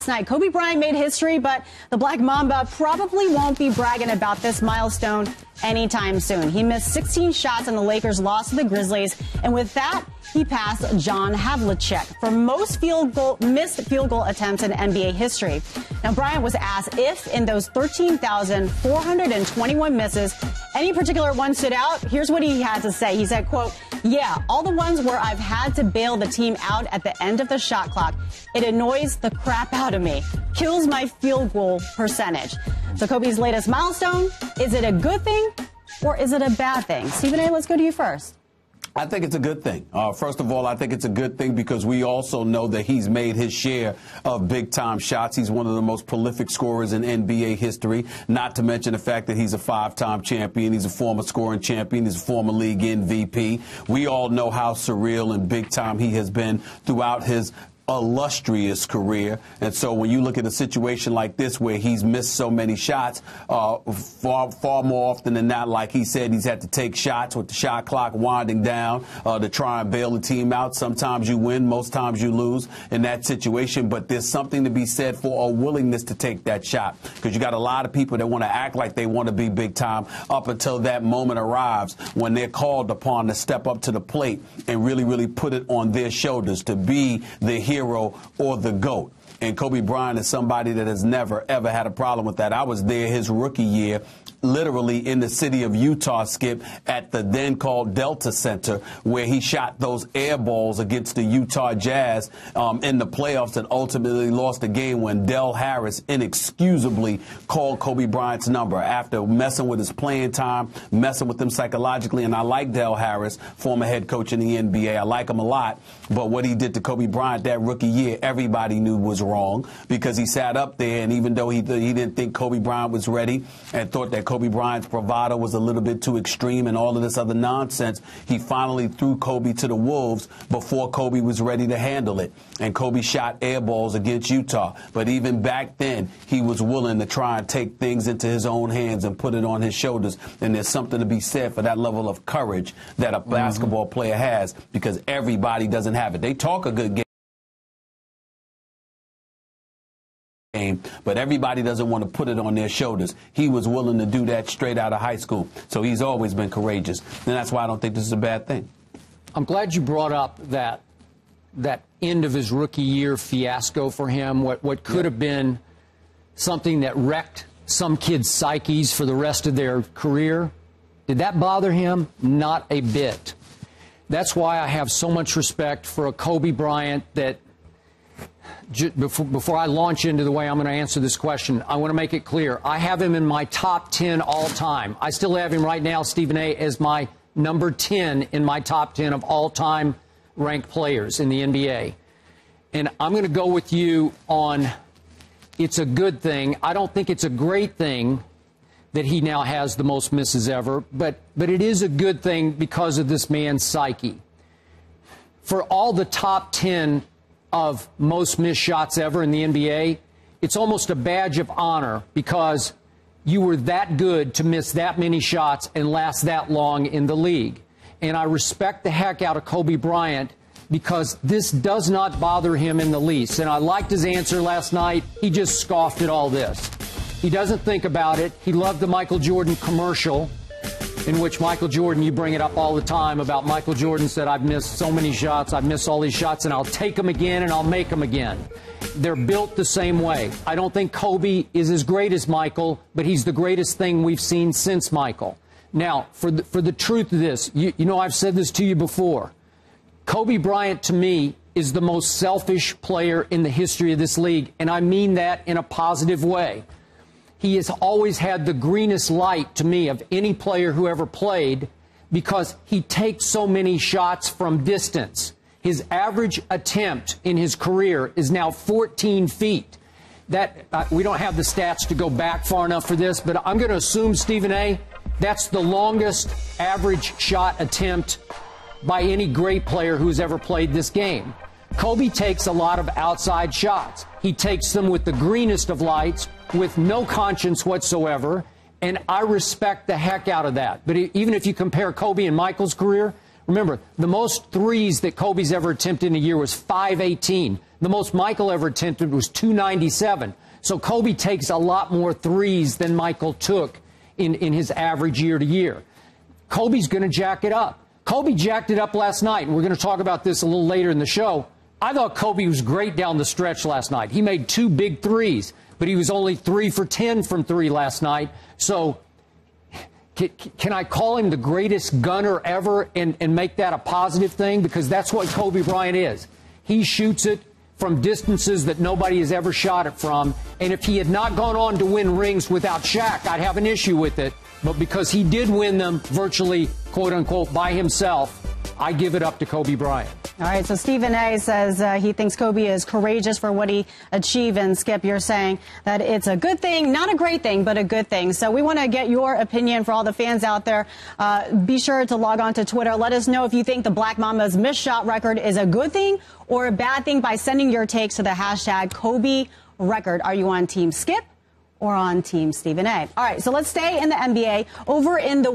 Tonight, Kobe Bryant made history, but the Black Mamba probably won't be bragging about this milestone anytime soon. He missed 16 shots in the Lakers' loss to the Grizzlies, and with that, he passed John Havlicek for most missed field goal attempts in NBA history. Now, Bryant was asked if in those 13,421 misses, any particular one stood out. Here's what he had to say. He said, quote, "Yeah, all the ones where I've had to bail the team out at the end of the shot clock. It annoys the crap out of me. Kills my field goal percentage." So Kobe's latest milestone, is it a good thing or is it a bad thing? Stephen A., let's go to you first. I think it's a good thing. First of all, I think it's a good thing because we also know that he's made his share of big-time shots. He's one of the most prolific scorers in NBA history, not to mention the fact that he's a five-time champion. He's a former scoring champion. He's a former league MVP. We all know how surreal and big-time he has been throughout his illustrious career. And so when you look at a situation like this where he's missed so many shots, far more often than not, like he said, he's had to take shots with the shot clock winding down to try and bail the team out. Sometimes you win, most times you lose in that situation. But there's something to be said for a willingness to take that shot, because you got a lot of people that want to act like they want to be big time up until that moment arrives when they're called upon to step up to the plate and really put it on their shoulders to be the hero or the GOAT. And Kobe Bryant is somebody that has never, ever had a problem with that. I was there his rookie year, literally in the city of Utah, Skip, at the then called Delta Center, where he shot those air balls against the Utah Jazz in the playoffs and ultimately lost the game when Del Harris inexcusably called Kobe Bryant's number after messing with his playing time, messing with him psychologically. And I like Del Harris, former head coach in the NBA. I like him a lot. But what he did to Kobe Bryant that rookie year, everybody knew was wrong, because he sat up there, and even though he didn't think Kobe Bryant was ready and thought that Kobe Bryant's bravado was a little bit too extreme and all of this other nonsense, he finally threw Kobe to the wolves before Kobe was ready to handle it. And Kobe shot air balls against Utah. But even back then, he was willing to try and take things into his own hands and put it on his shoulders. And there's something to be said for that level of courage that a basketball player has, because everybody doesn't have it. They talk a good game, but everybody doesn't want to put it on their shoulders. He was willing to do that straight out of high school. So he's always been courageous. And that's why I don't think this is a bad thing. I'm glad you brought up that end of his rookie year fiasco for him, what could have been something that wrecked some kids' psyches for the rest of their career. Did that bother him? Not a bit. That's why I have so much respect for a Kobe Bryant that, before I launch into the way I'm going to answer this question, I want to make it clear. I have him in my top 10 all time. I still have him right now, Stephen A., as my number 10 in my top 10 of all-time ranked players in the NBA. And I'm going to go with you on it's a good thing. I don't think it's a great thing that he now has the most misses ever, but it is a good thing because of this man's psyche. For all the top 10 of most missed shots ever in the NBA, it's almost a badge of honor because you were that good to miss that many shots and last that long in the league. And I respect the heck out of Kobe Bryant because this does not bother him in the least. And I liked his answer last night. He just scoffed at all this. He doesn't think about it. He loved the Michael Jordan commercial, in which Michael Jordan, you bring it up all the time about Michael Jordan said, I've missed so many shots, I've missed all these shots, and I'll take them again and I'll make them again. They're built the same way. I don't think Kobe is as great as Michael, but he's the greatest thing we've seen since Michael. Now, for the truth of this, you know I've said this to you before. Kobe Bryant, to me, is the most selfish player in the history of this league, and I mean that in a positive way. He has always had the greenest light to me of any player who ever played because he takes so many shots from distance. His average attempt in his career is now 14 feet. We don't have the stats to go back far enough for this, but I'm going to assume, Stephen A., that's the longest average shot attempt by any great player who's ever played this game. Kobe takes a lot of outside shots. He takes them with the greenest of lights, with no conscience whatsoever, and I respect the heck out of that. But even if you compare Kobe and Michael's career, remember, the most threes that Kobe's ever attempted in a year was 518. The most Michael ever attempted was 297. So Kobe takes a lot more threes than Michael took in his average year to year. Kobe's going to jack it up. Kobe jacked it up last night, and we're going to talk about this a little later in the show. I thought Kobe was great down the stretch last night. He made 2 big threes, but he was only 3 for 10 from 3 last night. So can I call him the greatest gunner ever and make that a positive thing? Because that's what Kobe Bryant is. He shoots it from distances that nobody has ever shot it from. And if he had not gone on to win rings without Shaq, I'd have an issue with it. But because he did win them virtually, quote unquote, by himself, I give it up to Kobe Bryant. All right, so Stephen A. says he thinks Kobe is courageous for what he achieved. And Skip, you're saying that it's a good thing, not a great thing, but a good thing. So we want to get your opinion for all the fans out there. Be sure to log on to Twitter. Let us know if you think the Black Mama's missed shot record is a good thing or a bad thing by sending your takes to the hashtag Kobe Record. Are you on Team Skip or on Team Stephen A? All right, so let's stay in the NBA. Over in the